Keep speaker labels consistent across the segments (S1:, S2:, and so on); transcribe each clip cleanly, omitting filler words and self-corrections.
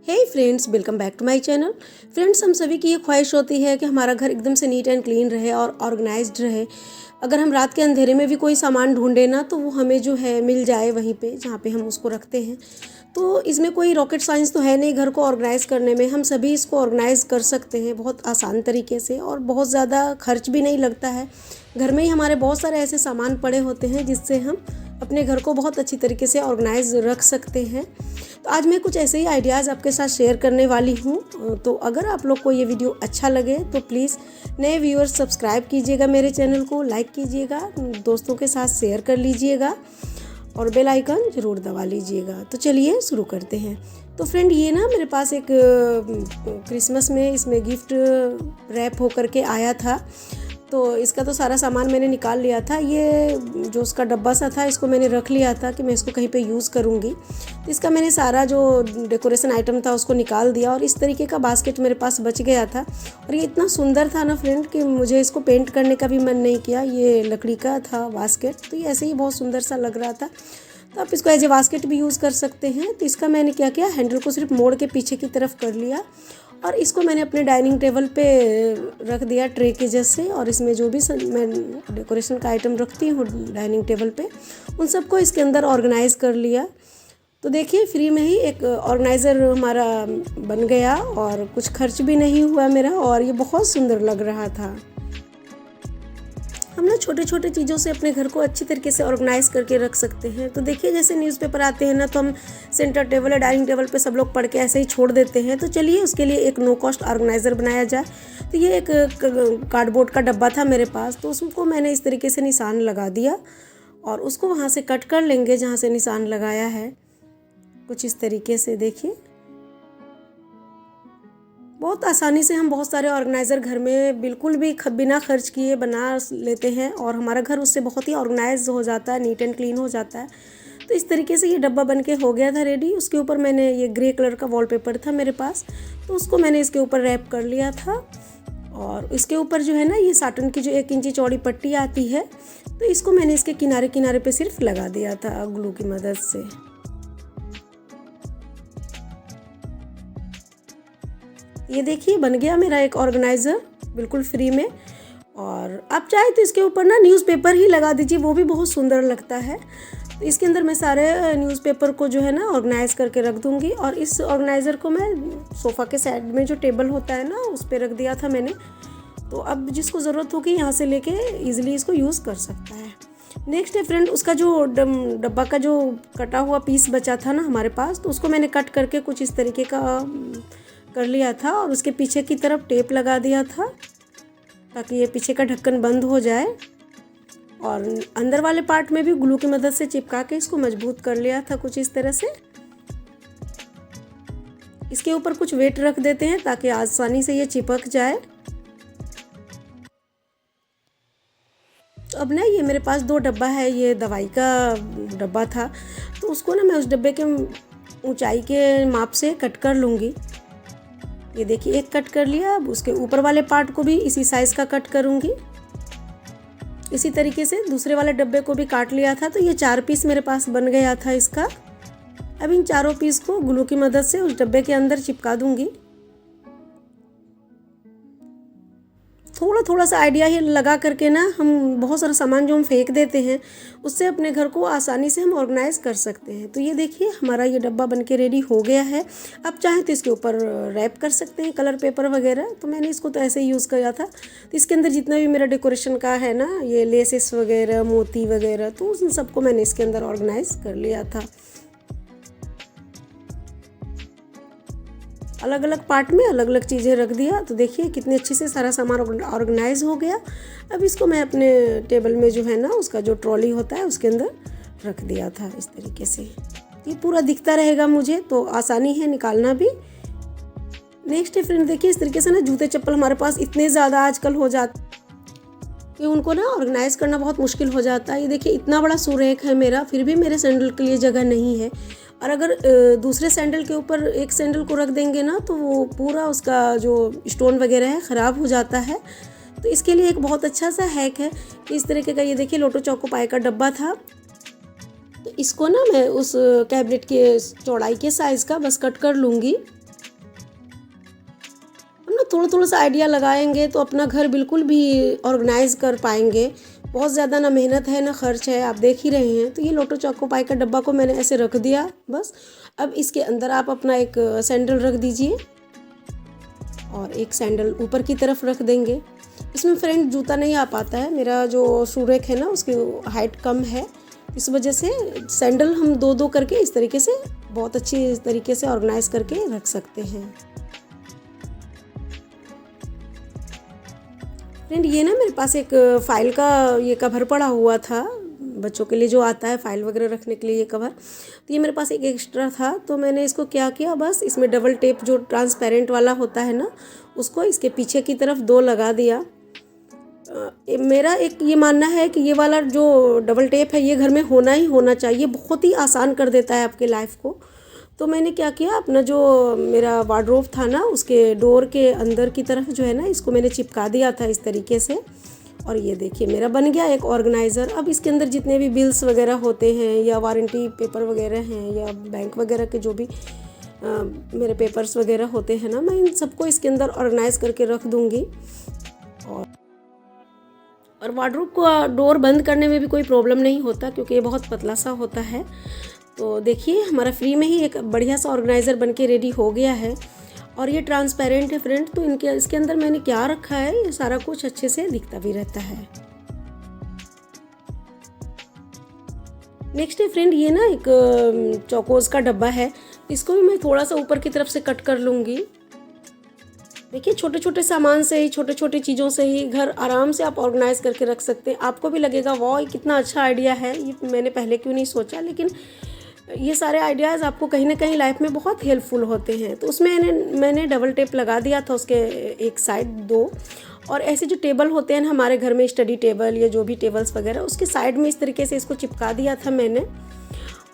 S1: Hey friends, welcome back to my channel. Friends, हम सभी की ये ख्वाहिश होती है कि हमारा घर एकदम से नीट एंड क्लीन रहे और ऑर्गेनाइज्ड रहे। अगर हम रात के अंधेरे में भी कोई सामान ढूंढे ना तो वो हमें जो है मिल जाए वहीं पे जहाँ पे हम उसको रखते हैं। तो इसमें कोई रॉकेट साइंस तो है नहीं घर को ऑर्गेनाइज़ करने में। हम सभी इसको ऑर्गेनाइज़ कर सकते हैं बहुत आसान तरीके से और बहुत ज़्यादा खर्च भी नहीं लगता है। घर में ही हमारे बहुत सारे ऐसे सामान पड़े होते हैं जिससे हम अपने घर को बहुत अच्छी तरीके से ऑर्गेनाइज रख सकते हैं। तो आज मैं कुछ ऐसे ही आइडियाज़ आपके साथ शेयर करने वाली हूँ। तो अगर आप लोग को ये वीडियो अच्छा लगे तो प्लीज़ नए व्यूअर्स सब्सक्राइब कीजिएगा, मेरे चैनल को लाइक कीजिएगा, दोस्तों के साथ शेयर कर लीजिएगा और बेल आइकन ज़रूर दबा लीजिएगा। तो चलिए शुरू करते हैं। तो फ्रेंड, ये ना मेरे पास एक क्रिसमस में इसमें गिफ्ट रैप होकर के आया था। तो इसका तो सारा सामान मैंने निकाल लिया था। ये जो उसका डब्बा सा था इसको मैंने रख लिया था कि मैं इसको कहीं पे यूज़ करूँगी। तो इसका मैंने सारा जो डेकोरेशन आइटम था उसको निकाल दिया और इस तरीके का बास्केट मेरे पास बच गया था। और ये इतना सुंदर था ना फ्रेंड कि मुझे इसको पेंट करने का भी मन नहीं किया। ये लकड़ी का था बास्केट, तो ये ऐसे ही बहुत सुंदर सा लग रहा था। तो आप इसको एज ए बास्केट भी यूज़ कर सकते हैं। तो इसका मैंने क्या किया, हैंडल को सिर्फ मोड़ के पीछे की तरफ कर लिया और इसको मैंने अपने डाइनिंग टेबल पे रख दिया ट्रे के जैसे। और इसमें जो भी मैं डेकोरेशन का आइटम रखती हूँ डाइनिंग टेबल पे, उन सबको इसके अंदर ऑर्गेनाइज़ कर लिया। तो देखिए, फ्री में ही एक ऑर्गेनाइज़र हमारा बन गया और कुछ खर्च भी नहीं हुआ मेरा, और ये बहुत सुंदर लग रहा था। हम ना छोटे छोटे चीज़ों से अपने घर को अच्छी तरीके से ऑर्गेनाइज़ करके रख सकते हैं। तो देखिए, जैसे न्यूज़पेपर आते हैं ना तो हम सेंटर टेबल या डाइनिंग टेबल पे सब लोग पढ़ के ऐसे ही छोड़ देते हैं। तो चलिए उसके लिए एक नो कॉस्ट ऑर्गेनाइज़र बनाया जाए। तो ये एक कार्डबोर्ड का डब्बा था मेरे पास, तो उसको मैंने इस तरीके से निशान लगा दिया और उसको वहाँ से कट कर लेंगे जहाँ से निशान लगाया है, कुछ इस तरीके से। देखिए, बहुत आसानी से हम बहुत सारे ऑर्गेनाइज़र घर में बिल्कुल भी बिना खर्च किए बना लेते हैं और हमारा घर उससे बहुत ही ऑर्गेनाइज हो जाता है, नीट एंड क्लीन हो जाता है। तो इस तरीके से ये डब्बा बन के हो गया था रेडी। उसके ऊपर मैंने ये ग्रे कलर का वॉलपेपर था मेरे पास, तो उसको मैंने इसके ऊपर रैप कर लिया था। और इसके ऊपर जो है ना, ये साटन की जो 1 इंची चौड़ी पट्टी आती है, तो इसको मैंने इसके किनारे किनारे पे सिर्फ लगा दिया था ग्लू की मदद से। ये देखिए, बन गया मेरा एक ऑर्गेनाइज़र बिल्कुल फ्री में। और आप चाहे तो इसके ऊपर ना न्यूज़पेपर ही लगा दीजिए, वो भी बहुत सुंदर लगता है। तो इसके अंदर मैं सारे न्यूज़पेपर को जो है ना ऑर्गेनाइज करके रख दूँगी। और इस ऑर्गेनाइज़र को मैं सोफ़ा के साइड में जो टेबल होता है ना उस पर रख दिया था मैंने। तो अब जिसको ज़रूरत होगी यहाँ से लेके ईजिली इसको यूज़ कर सकता है। नेक्स्ट है फ्रेंड, उसका जो डब्बा का जो कटा हुआ पीस बचा था ना हमारे पास, तो उसको मैंने कट करके कुछ इस तरीके का कर लिया था और उसके पीछे की तरफ टेप लगा दिया था ताकि ये पीछे का ढक्कन बंद हो जाए। और अंदर वाले पार्ट में भी ग्लू की मदद से चिपका के इसको मजबूत कर लिया था कुछ इस तरह से। इसके ऊपर कुछ वेट रख देते हैं ताकि आसानी से ये चिपक जाए। तो अब ना ये मेरे पास 2 डब्बा है, ये दवाई का डब्बा था, तो उसको ना मैं उस डब्बे के ऊंचाई के माप से कट कर लूँगी। ये देखिए, एक कट कर लिया। अब उसके ऊपर वाले पार्ट को भी इसी साइज़ का कट करूँगी। इसी तरीके से दूसरे वाले डब्बे को भी काट लिया था। तो ये 4 पीस मेरे पास बन गया था इसका। अब इन चारों पीस को ग्लू की मदद से उस डब्बे के अंदर चिपका दूँगी। थोड़ा थोड़ा सा आइडिया ही लगा करके ना हम बहुत सारा सामान जो हम फेंक देते हैं उससे अपने घर को आसानी से हम ऑर्गेनाइज़ कर सकते हैं। तो ये देखिए, हमारा ये डब्बा बनके रेडी हो गया है। आप चाहें तो इसके ऊपर रैप कर सकते हैं कलर पेपर वगैरह। तो मैंने इसको तो ऐसे ही यूज़ किया था। तो इसके अंदर जितना भी मेरा डेकोरेशन का है ना, ये लेसेस वगैरह, मोती वगैरह, तो उन सबको मैंने इसके अंदर ऑर्गेनाइज़ कर लिया था। अलग अलग पार्ट में अलग अलग चीज़ें रख दिया। तो देखिए कितनी अच्छे से सारा सामान ऑर्गेनाइज हो गया। अब इसको मैं अपने टेबल में जो है ना उसका जो ट्रॉली होता है उसके अंदर रख दिया था इस तरीके से। ये पूरा दिखता रहेगा मुझे, तो आसानी है निकालना भी। नेक्स्ट है फ्रेंड, देखिए इस तरीके से ना जूते चप्पल हमारे पास इतने ज़्यादा आजकल हो जाते कि उनको ना ऑर्गेनाइज़ करना बहुत मुश्किल हो जाता है। ये देखिए, इतना बड़ा शू रैक है मेरा, फिर भी मेरे सैंडल के लिए जगह नहीं है। और अगर दूसरे सैंडल के ऊपर एक सैंडल को रख देंगे ना तो वो पूरा उसका जो स्टोन वगैरह है ख़राब हो जाता है। तो इसके लिए एक बहुत अच्छा सा हैक है कि इस तरीके का, ये देखिए लोटो चौको पाई का डब्बा था, तो इसको ना मैं उस कैबिनेट के चौड़ाई के साइज़ का बस कट कर लूँगी। थोड़ा थोड़ा सा आइडिया लगाएंगे तो अपना घर बिल्कुल भी ऑर्गेनाइज कर पाएंगे। बहुत ज़्यादा ना मेहनत है ना खर्च है, आप देख ही रहे हैं। तो ये लोटो चोको पाई का डब्बा को मैंने ऐसे रख दिया बस। अब इसके अंदर आप अपना एक सैंडल रख दीजिए और एक सैंडल ऊपर की तरफ रख देंगे। इसमें फ्रेंड जूता नहीं आ पाता है, मेरा जो शू रैक है ना उसकी हाइट कम है, इस वजह से सैंडल हम दो दो करके इस तरीके से बहुत अच्छी तरीके से ऑर्गेनाइज करके रख सकते हैं। फ्रेंड ये ना मेरे पास एक फ़ाइल का ये कवर पड़ा हुआ था, बच्चों के लिए जो आता है फ़ाइल वगैरह रखने के लिए ये कवर, तो ये मेरे पास एक एक्स्ट्रा था। तो मैंने इसको क्या किया, बस इसमें डबल टेप जो ट्रांसपेरेंट वाला होता है ना उसको इसके पीछे की तरफ 2 लगा दिया। मेरा एक ये मानना है कि ये वाला जो डबल टेप है ये घर में होना ही होना चाहिए, बहुत ही आसान कर देता है आपके लाइफ को। तो मैंने क्या किया, अपना जो मेरा वार्डरोब था ना उसके डोर के अंदर की तरफ जो है ना इसको मैंने चिपका दिया था इस तरीके से। और ये देखिए मेरा बन गया एक ऑर्गेनाइज़र। अब इसके अंदर जितने भी बिल्स वगैरह होते हैं या वारंटी पेपर वगैरह हैं या बैंक वगैरह के जो भी मेरे पेपर्स वगैरह होते हैं ना, मैं इन सबको इसके अंदर ऑर्गेनाइज़ करके रख दूँगी। और वार्डरोब को डोर बंद करने में भी कोई प्रॉब्लम नहीं होता क्योंकि ये बहुत पतला सा होता है। तो देखिए हमारा फ्री में ही एक बढ़िया सा ऑर्गेनाइज़र बनके रेडी हो गया है। और ये ट्रांसपेरेंट है फ्रेंड, तो इसके अंदर मैंने क्या रखा है ये सारा कुछ अच्छे से दिखता भी रहता है। नेक्स्ट है फ्रेंड ये ना एक चौकोज़ का डब्बा है, इसको भी मैं थोड़ा सा ऊपर की तरफ से कट कर लूँगी। देखिए छोटे छोटे सामान से ही, छोटे छोटे चीज़ों से ही घर आराम से आप ऑर्गेनाइज़ करके रख सकते हैं। आपको भी लगेगा वाह ये कितना अच्छा आइडिया है, ये मैंने पहले क्यों नहीं सोचा। लेकिन ये सारे आइडियाज़ आपको कहीं ना कहीं लाइफ में बहुत हेल्पफुल होते हैं। तो उसमें मैंने डबल टेप लगा दिया था उसके एक साइड 2। और ऐसे जो टेबल होते हैं ना हमारे घर में, स्टडी टेबल या जो भी टेबल्स वगैरह, उसके साइड में इस तरीके से इसको चिपका दिया था मैंने।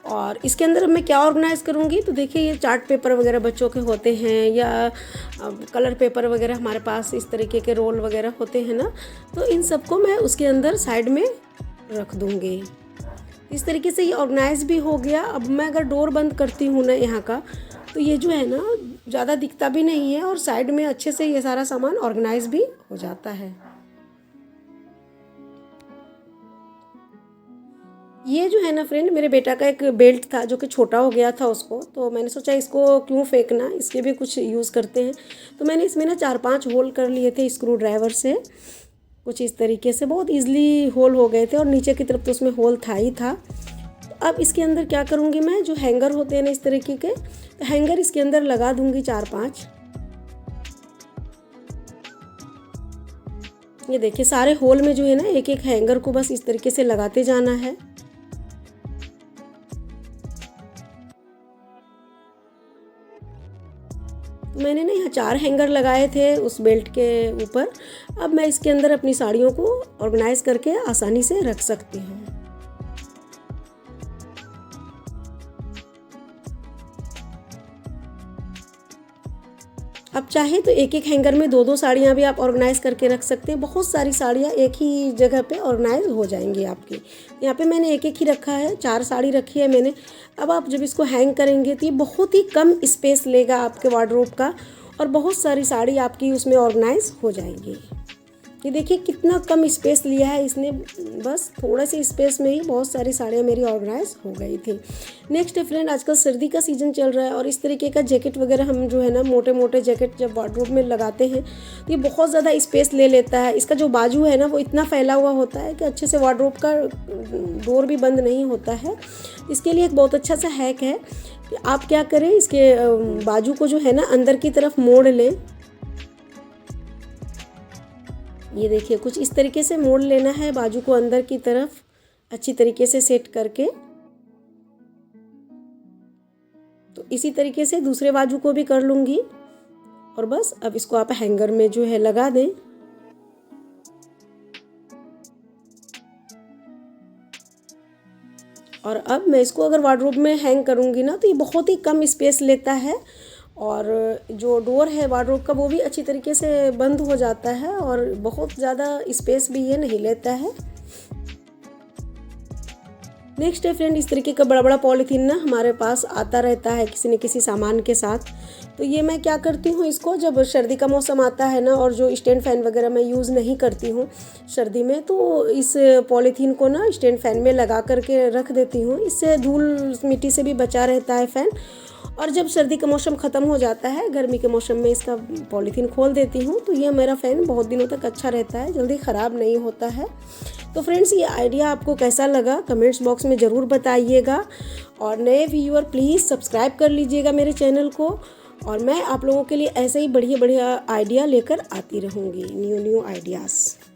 S1: और इसके अंदर मैं क्या ऑर्गेनाइज़ करूँगी, तो देखिए ये चार्ट पेपर वगैरह बच्चों के होते हैं या कलर पेपर वगैरह हमारे पास इस तरीके के रोल वगैरह होते हैं ना, तो इन सबको मैं उसके अंदर साइड में रख दूँगी। इस तरीके से ये ऑर्गेनाइज भी हो गया। अब मैं अगर डोर बंद करती हूँ ना यहाँ का, तो ये जो है ना ज़्यादा दिखता भी नहीं है और साइड में अच्छे से ये सारा सामान ऑर्गेनाइज भी हो जाता है। ये जो है ना फ्रेंड मेरे बेटा का एक बेल्ट था जो कि छोटा हो गया था उसको, तो मैंने सोचा इसको क्यों फेंकना, इसके भी कुछ यूज़ करते हैं। तो मैंने इसमें ना 4-5 होल कर लिए थे स्क्रू ड्राइवर से, कुछ इस तरीके से बहुत इजीली होल हो गए थे और नीचे की तरफ तो उसमें होल था ही था। अब इसके अंदर क्या करूँगी मैं, जो हैंगर होते हैं ना इस तरीके के, तो हैंगर इसके अंदर लगा दूँगी 4-5। ये देखिए सारे होल में जो है ना एक एक हैंगर को बस इस तरीके से लगाते जाना है। तो मैंने ना यहाँ 4 हैंगर लगाए थे उस बेल्ट के ऊपर। अब मैं इसके अंदर अपनी साड़ियों को ऑर्गेनाइज करके आसानी से रख सकती हूँ। अब चाहे तो एक एक हैंगर में 2-2 साड़ियाँ भी आप ऑर्गेनाइज करके रख सकते हैं। बहुत सारी साड़ियाँ एक ही जगह पे ऑर्गेनाइज हो जाएंगी आपकी। यहाँ पे मैंने एक एक ही रखा है, 4 साड़ी रखी है मैंने। अब आप जब इसको हैंग करेंगे तो ये बहुत ही कम स्पेस लेगा आपके वार्डरोब का और बहुत सारी साड़ी आपकी उसमें ऑर्गेनाइज हो जाएंगी। ये देखिए कितना कम स्पेस लिया है इसने, बस थोड़े से स्पेस में ही बहुत सारी साड़ियाँ मेरी ऑर्गेनाइज हो गई थी। नेक्स्ट है फ्रेंड, आजकल सर्दी का सीज़न चल रहा है और इस तरीके का जैकेट वगैरह हम जो है ना मोटे मोटे जैकेट जब वार्डरोब में लगाते हैं तो ये बहुत ज़्यादा स्पेस ले लेता है। इसका जो बाजू है ना वो इतना फैला हुआ होता है कि अच्छे से वार्डरोब का डोर भी बंद नहीं होता है। इसके लिए एक बहुत अच्छा सा हैक है कि आप क्या करें, इसके बाजू को जो है ना अंदर की तरफ मोड़ लें। ये देखिए कुछ इस तरीके से मोड़ लेना है बाजू को अंदर की तरफ, अच्छी तरीके से सेट करके। तो इसी तरीके से दूसरे बाजू को भी कर लूँगी और बस अब इसको आप हैंगर में जो है लगा दें। और अब मैं इसको अगर वार्डरोब में हैंग करूँगी ना तो ये बहुत ही कम स्पेस लेता है और जो डोर है वार्डरोब का वो भी अच्छी तरीके से बंद हो जाता है और बहुत ज़्यादा स्पेस भी ये नहीं लेता है। नेक्स्ट है फ्रेंड, इस तरीके का बड़ा बड़ा पॉलीथीन ना हमारे पास आता रहता है किसी न किसी सामान के साथ। तो ये मैं क्या करती हूँ, इसको जब सर्दी का मौसम आता है ना और जो स्टैंड फ़ैन वगैरह मैं यूज़ नहीं करती हूँ सर्दी में, तो इस पॉलीथीन को ना स्टैंड फ़ैन में लगा करके रख देती हूँ। इससे धूल मिट्टी से भी बचा रहता है फ़ैन। और जब सर्दी का मौसम ख़त्म हो जाता है, गर्मी के मौसम में इसका पॉलीथीन खोल देती हूँ, तो ये मेरा फ़ैन बहुत दिनों तक अच्छा रहता है, जल्दी ख़राब नहीं होता है। तो फ्रेंड्स, ये आइडिया आपको कैसा लगा कमेंट्स बॉक्स में ज़रूर बताइएगा। और नए व्यूअर प्लीज़ सब्सक्राइब कर लीजिएगा मेरे चैनल को, और मैं आप लोगों के लिए ऐसे ही बढ़िया बढ़िया आइडिया लेकर आती रहूँगी, न्यू आइडियाज़।